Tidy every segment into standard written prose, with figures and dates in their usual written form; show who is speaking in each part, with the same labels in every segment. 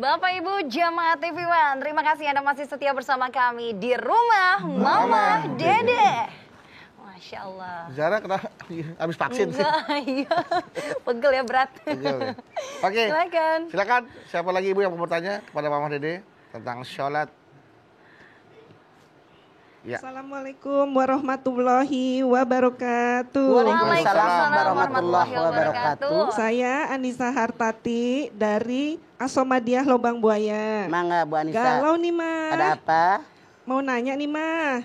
Speaker 1: Bapak Ibu Jamaah TV One, terima kasih Anda masih setia bersama kami di Rumah Mama Dede. Masya Allah.
Speaker 2: Zara kena habis vaksin sih.
Speaker 1: Iya. Pegel ya, berat.
Speaker 2: Pegel ya. Oke. Silakan. Siapa lagi Ibu yang mau bertanya kepada Mama Dede tentang sholat?
Speaker 3: Ya. Assalamualaikum warahmatullahi wabarakatuh.
Speaker 1: Waalaikumsalam warahmatullahi wabarakatuh.
Speaker 3: Saya Anissa Hartati dari Asomadiah Lobang Buaya.
Speaker 4: Mangga Bu Anissa.
Speaker 3: Galau nih mah.
Speaker 4: Ada apa?
Speaker 3: Mau nanya nih mah.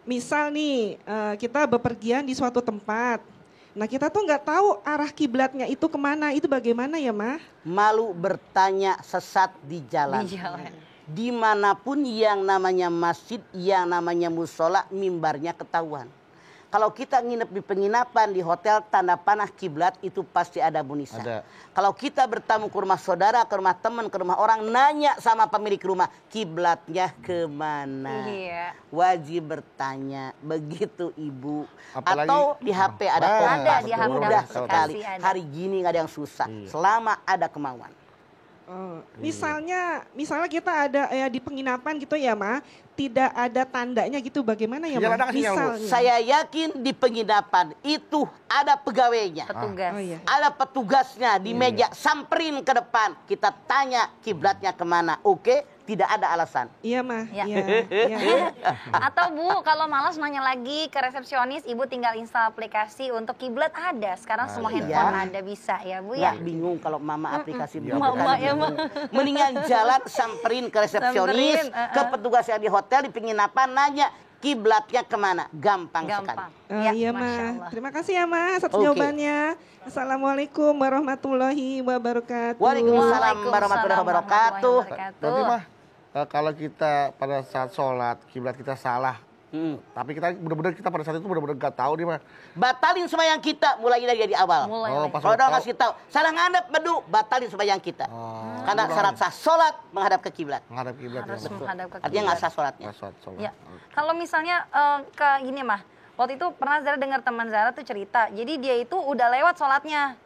Speaker 3: Misal nih kita bepergian di suatu tempat. Nah kita tuh nggak tahu arah kiblatnya itu kemana. Itu bagaimana ya mah?
Speaker 4: Malu bertanya sesat di jalan.
Speaker 1: Di jalan.
Speaker 4: Dimanapun yang namanya masjid, yang namanya musola, mimbarnya ketahuan. Kalau kita nginep di penginapan, di hotel, tanda panah kiblat itu pasti ada Bu Nisa.
Speaker 2: Ada.
Speaker 4: Kalau kita bertamu ke rumah saudara, ke rumah teman, ke rumah orang, nanya sama pemilik rumah, kiblatnya kemana?
Speaker 1: Iya.
Speaker 4: Wajib bertanya, begitu Ibu.
Speaker 2: Apalagi,
Speaker 4: atau di HP ada
Speaker 1: Ada
Speaker 4: kompas,
Speaker 1: di HP
Speaker 4: mudah
Speaker 1: ada
Speaker 4: sekali.
Speaker 1: aplikasi, ada.
Speaker 4: Hari gini nggak ada yang susah, selama ada kemauan.
Speaker 3: Misalnya kita ada di penginapan gitu ya Ma, tidak ada tandanya gitu, bagaimana ya Ma? Misalnya.
Speaker 4: Saya yakin di penginapan itu ada pegawainya,
Speaker 1: Petugas.
Speaker 4: ada petugasnya di meja, samperin ke depan, kita tanya kiblatnya kemana, oke? Tidak ada alasan.
Speaker 3: Iya mah.
Speaker 1: Ya.
Speaker 3: Iya.
Speaker 1: Atau Bu, kalau malas nanya lagi ke resepsionis, Ibu tinggal install aplikasi untuk kiblat ada. Sekarang semua handphone ada, bisa ya Bu ya.
Speaker 4: Nggak bingung kalau Mama aplikasi
Speaker 1: Mama ya Ma.
Speaker 4: Mendingan jalan samperin ke resepsionis, ke petugas yang di hotel, di penginapan, nanya kiblatnya kemana. Gampang sekali.
Speaker 3: Iya Ma. Terima kasih ya Ma atas jawabannya. Assalamualaikum warahmatullahi wabarakatuh.
Speaker 4: Waalaikumsalam warahmatullahi wabarakatuh.
Speaker 2: Berarti mah kalau kita pada saat sholat kiblat kita salah, tapi kita benar-benar pada saat itu benar-benar nggak tahu nih mah.
Speaker 4: Batalin sembahyang kita mulai dari awal. Kalau udah ngasih tahu salah ngadep bedu, batalin sembahyang kita. Karena syarat sah sholat menghadap ke kiblat.
Speaker 2: Menghadap kiblat.
Speaker 1: Harus menghadap ke kiblat.
Speaker 4: Artinya nggak sah sholatnya.
Speaker 1: Ya. Kalau misalnya ke gini mah, waktu itu pernah Zara dengar teman Zara tuh cerita, jadi dia itu udah lewat sholatnya,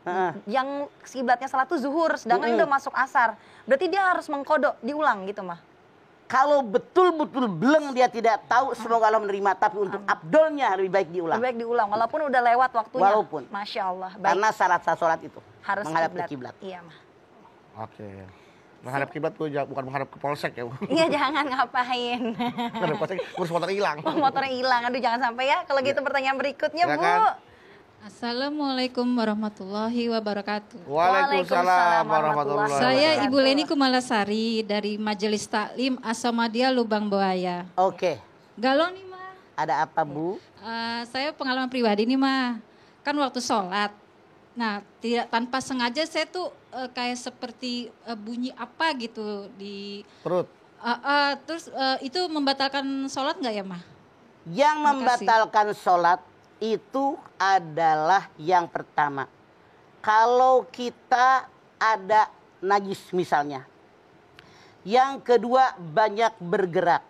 Speaker 1: yang kiblatnya salat tuh zuhur, sedangkan ini udah masuk asar. Berarti dia harus mengkodok, diulang gitu mah.
Speaker 4: Kalau betul-betul belum dia tidak tahu, semoga Allah menerima. Tapi untuk abdolnya lebih baik diulang.
Speaker 1: Lebih baik diulang, walaupun udah lewat waktunya.
Speaker 4: Walaupun.
Speaker 1: Masya Allah. Baik.
Speaker 4: Karena syarat sah sholat itu
Speaker 1: Harus
Speaker 4: menghadap ke kiblat.
Speaker 1: Iya mah.
Speaker 2: Oke. Menghadap kiblat tuh bukan menghadap ke polsek ya Bu.
Speaker 1: Iya jangan ngapain.
Speaker 2: Menghadap polsek, urus motor hilang.
Speaker 1: Motornya hilang, aduh jangan sampai ya. Kalau gitu pertanyaan berikutnya Bu.
Speaker 5: Assalamualaikum warahmatullahi wabarakatuh.
Speaker 2: Waalaikumsalam warahmatullahi wabarakatuh.
Speaker 5: Saya Ibu Leni Kumalasari dari Majelis Taklim Asomadiah Lubang Buaya.
Speaker 4: Oke.
Speaker 5: Galau nih Ma.
Speaker 4: Ada apa Bu?
Speaker 5: Saya pengalaman pribadi nih Ma. Kan waktu sholat. Nah tidak tanpa sengaja saya tuh kayak seperti bunyi apa gitu di
Speaker 2: perut.
Speaker 5: Terus itu membatalkan sholat nggak ya Ma?
Speaker 4: Yang membatalkan sholat itu adalah yang pertama, kalau kita ada najis misalnya. Yang kedua, banyak bergerak.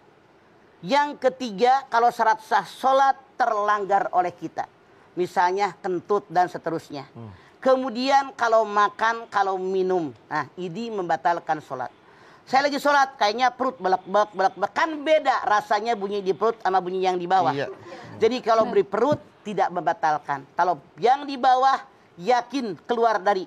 Speaker 4: Yang ketiga, kalau syarat sah sholat terlanggar oleh kita, misalnya kentut dan seterusnya. Kemudian kalau makan, kalau minum, nah ini membatalkan sholat. Saya lagi sholat, kayaknya perut belak-belak, kan beda rasanya bunyi di perut sama bunyi yang di bawah.
Speaker 2: Iya.
Speaker 4: Jadi kalau beri perut tidak membatalkan. Kalau yang di bawah yakin keluar dari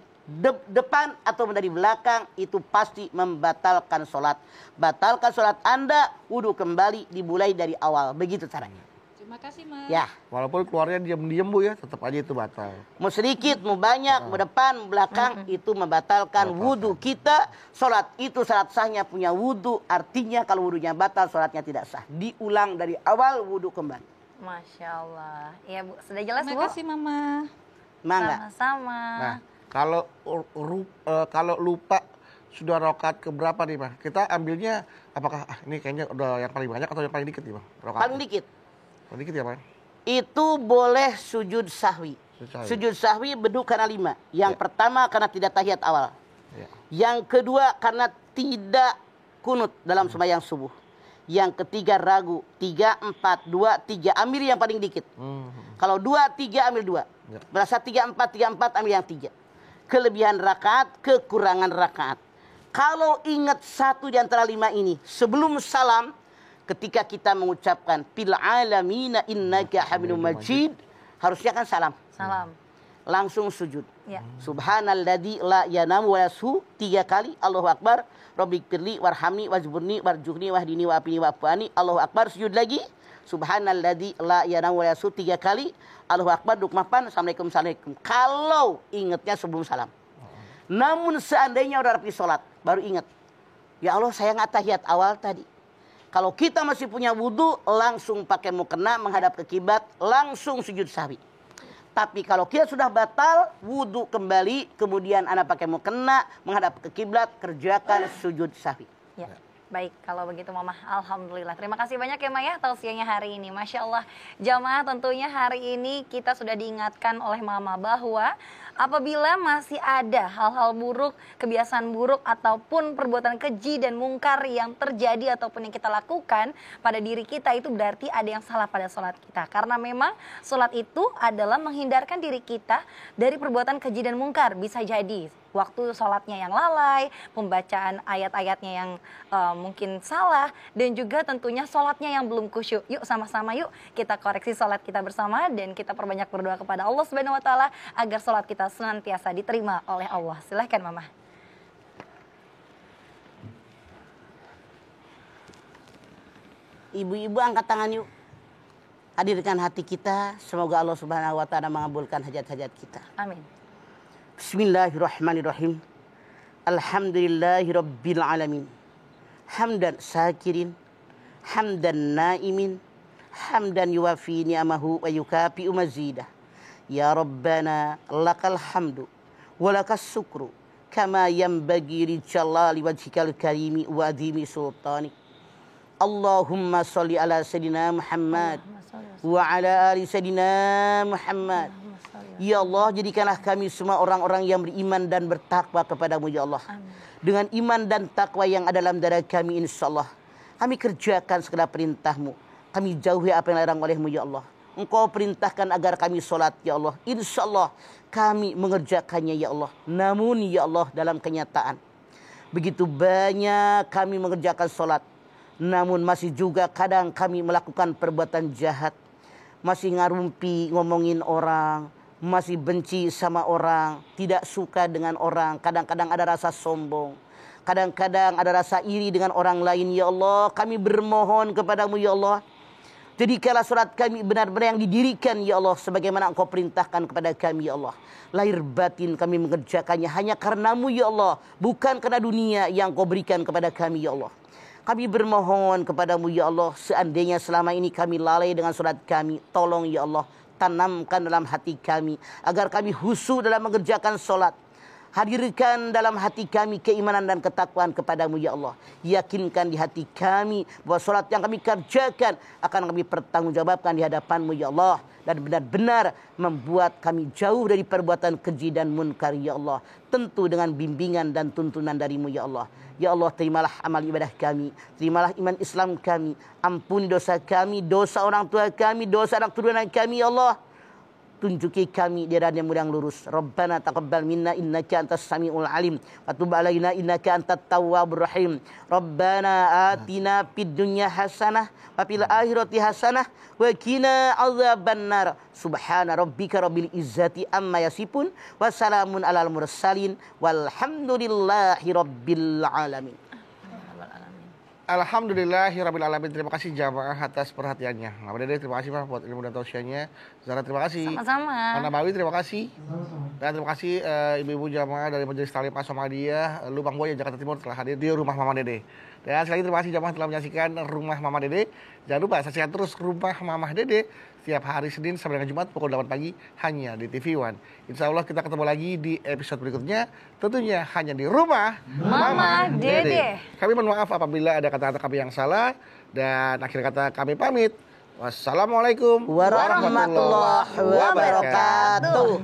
Speaker 4: depan atau dari belakang, itu pasti membatalkan sholat. Batalkan sholat Anda, wudhu kembali, dimulai dari awal. Begitu caranya.
Speaker 5: Terima kasih Ma.
Speaker 4: Ya.
Speaker 2: Walaupun keluarnya diam-diam Bu ya, tetap aja itu batal.
Speaker 4: Mau sedikit, mau banyak, mau depan, mau belakang, itu membatalkan wudhu kita. Sholat itu syarat sahnya punya wudhu. Artinya kalau wudhunya batal, sholatnya tidak sah. Diulang dari awal, wudhu kembali.
Speaker 1: Masya Allah. Iya Bu, sudah jelas Bu?
Speaker 5: Terima kasih Mama.
Speaker 4: Mangga.
Speaker 1: Sama-sama.
Speaker 2: Nah, kalau lupa sudah rokat ke berapa nih Pak? Kita ambilnya apakah ini kayaknya udah yang paling banyak atau yang paling dikit nih Pak?
Speaker 4: Paling dikit.
Speaker 2: Paling dikit ya Pak?
Speaker 4: Itu boleh sujud sahwi. Sujud sahwi beduk karena 5. Yang pertama karena tidak tahiyat awal. Yang kedua karena tidak kunut dalam sembahyang subuh. Yang ketiga ragu. 3, 4, 2, 3. Ambil yang paling dikit. Kalau 2, 3 ambil 2. Berasa 3, 4, 3, 4 ambil yang 3. Kelebihan rakaat, kekurangan rakaat. Kalau ingat satu di antara 5 ini, sebelum salam, ketika kita mengucapkan fil alamina innaka hamidum majid, harusnya kan salam.
Speaker 1: Salam.
Speaker 4: Langsung sujud.
Speaker 1: Ya.
Speaker 4: Subhanalladzi la yanamu wa yashu 3 kali, Allahu Akbar. Rabbighfirli warhamni wajburni warjuhni wahdini wa'afini wa'afani. Allahu Akbar, sujud lagi. Subhanalladzi la yanamu wa yashu 3 kali, Allahu Akbar, dukmapan, assalamualaikum, assalamualaikum. Kalau ingatnya sebelum salam. Namun seandainya udah rapi sholat, baru ingat. Ya Allah, saya nggak tahiyat awal tadi. Kalau kita masih punya wudhu, langsung pakai mukena menghadap ke kiblat, langsung sujud sahwi. Tapi kalau kita sudah batal, wudhu kembali, kemudian anak pakai mukena menghadap ke kiblat, kerjakan sujud sahwi.
Speaker 1: Ya. Baik, kalau begitu Mama, alhamdulillah. Terima kasih banyak ya Maya tausiahnya hari ini. Masya Allah, jamaah tentunya hari ini kita sudah diingatkan oleh Mama bahwa apabila masih ada hal-hal buruk, kebiasaan buruk ataupun perbuatan keji dan mungkar yang terjadi ataupun yang kita lakukan pada diri kita, itu berarti ada yang salah pada sholat kita. Karena memang sholat itu adalah menghindarkan diri kita dari perbuatan keji dan mungkar. Bisa jadi waktu sholatnya yang lalai, pembacaan ayat-ayatnya yang mungkin salah, dan juga tentunya sholatnya yang belum khusyuk. Yuk sama-sama yuk kita koreksi sholat kita bersama dan kita perbanyak berdoa kepada Allah Subhanahu Wa Taala agar sholat kita senantiasa diterima oleh Allah. Silahkan Mama.
Speaker 4: Ibu-ibu angkat tangan yuk. Hadirkan hati kita, semoga Allah Subhanahu Wa Taala mengabulkan hajat-hajat kita.
Speaker 1: Amin.
Speaker 4: Bismillahirrahmanirrahim. Alhamdulillahirabbil alamin. Hamdan sakirin, hamdan naimin, hamdan yuwafi ni'amahu wa yukafi'u mazidah. Ya Rabbana lakal hamdu wa lakas syukru kama yanbaghi li jalali wajhikal karimi wa adhimi sultanik. Allahumma sholli ala sayidina Muhammad wa ala ali sayidina Muhammad. Ya Allah, jadikanlah kami semua orang-orang yang beriman dan bertakwa kepadamu ya Allah. Amin. Dengan iman dan takwa yang ada dalam dada kami insya Allah, kami kerjakan segala perintahmu. Kami jauhi apa yang dilarang olehmu ya Allah. Engkau perintahkan agar kami sholat ya Allah. Insya Allah kami mengerjakannya ya Allah. Namun ya Allah, dalam kenyataan begitu banyak kami mengerjakan sholat, namun masih juga kadang kami melakukan perbuatan jahat. Masih ngarumpi ngomongin orang, masih benci sama orang, tidak suka dengan orang, kadang-kadang ada rasa sombong, kadang-kadang ada rasa iri dengan orang lain ya Allah. Kami bermohon kepadamu ya Allah, jadikanlah sholat kami benar-benar yang didirikan ya Allah, sebagaimana Engkau perintahkan kepada kami ya Allah. Lahir batin kami mengerjakannya hanya karenamu ya Allah, bukan karena dunia yang Engkau berikan kepada kami ya Allah. Kami bermohon kepadamu ya Allah, seandainya selama ini kami lalai dengan sholat kami, tolong ya Allah, tanamkan dalam hati kami agar kami khusyuk dalam mengerjakan sholat. Hadirkan dalam hati kami keimanan dan ketakwaan kepadamu ya Allah. Yakinkan di hati kami bahwa sholat yang kami kerjakan akan kami pertanggungjawabkan di hadapanmu ya Allah, dan benar-benar membuat kami jauh dari perbuatan keji dan munkar ya Allah, tentu dengan bimbingan dan tuntunan darimu ya Allah. Ya Allah, terimalah amal ibadah kami, terimalah iman Islam kami, ampuni dosa kami, dosa orang tua kami, dosa anak turunan kami ya Allah. Tunjuki kami jalan yang mudah lurus. Rabbana taqabbal minna innaka antas samiul alim wa tub alaina innaka antat tawwabur rahim. Rabbana atina fid dunya hasanah wa fil akhirati hasanah wa qina adzabannar. Subhana rabbika rabbil izzati amma yasifun wa salamun alal mursalin walhamdulillahi rabbil alamin.
Speaker 2: Alhamdulillahirrabbilalamin. Terima kasih jamaah atas perhatiannya. Mama Dede terima kasih Pak buat ilmu dan tausiahnya. Zara terima kasih.
Speaker 1: Sama-sama.
Speaker 2: Ana Bawi terima kasih. Dan terima kasih ibu-ibu jamaah dari Majelis Taklim As-Samadiyah Lubang Buaya Jakarta Timur telah hadir di rumah Mama Dede. Dan sekali lagi terima kasih jamaah telah menyaksikan rumah Mama Dede. Jangan lupa saksikan terus rumah Mama Dede setiap hari Senin sampai dengan Jumat pukul 8 pagi hanya di TV One. Insya Allah kita ketemu lagi di episode berikutnya, tentunya hanya di rumah
Speaker 1: Mama Dede.
Speaker 2: Kami mohon maaf apabila ada kata-kata kami yang salah, dan akhir kata kami pamit. Wassalamualaikum
Speaker 4: warahmatullahi wabarakatuh.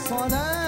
Speaker 6: صلاة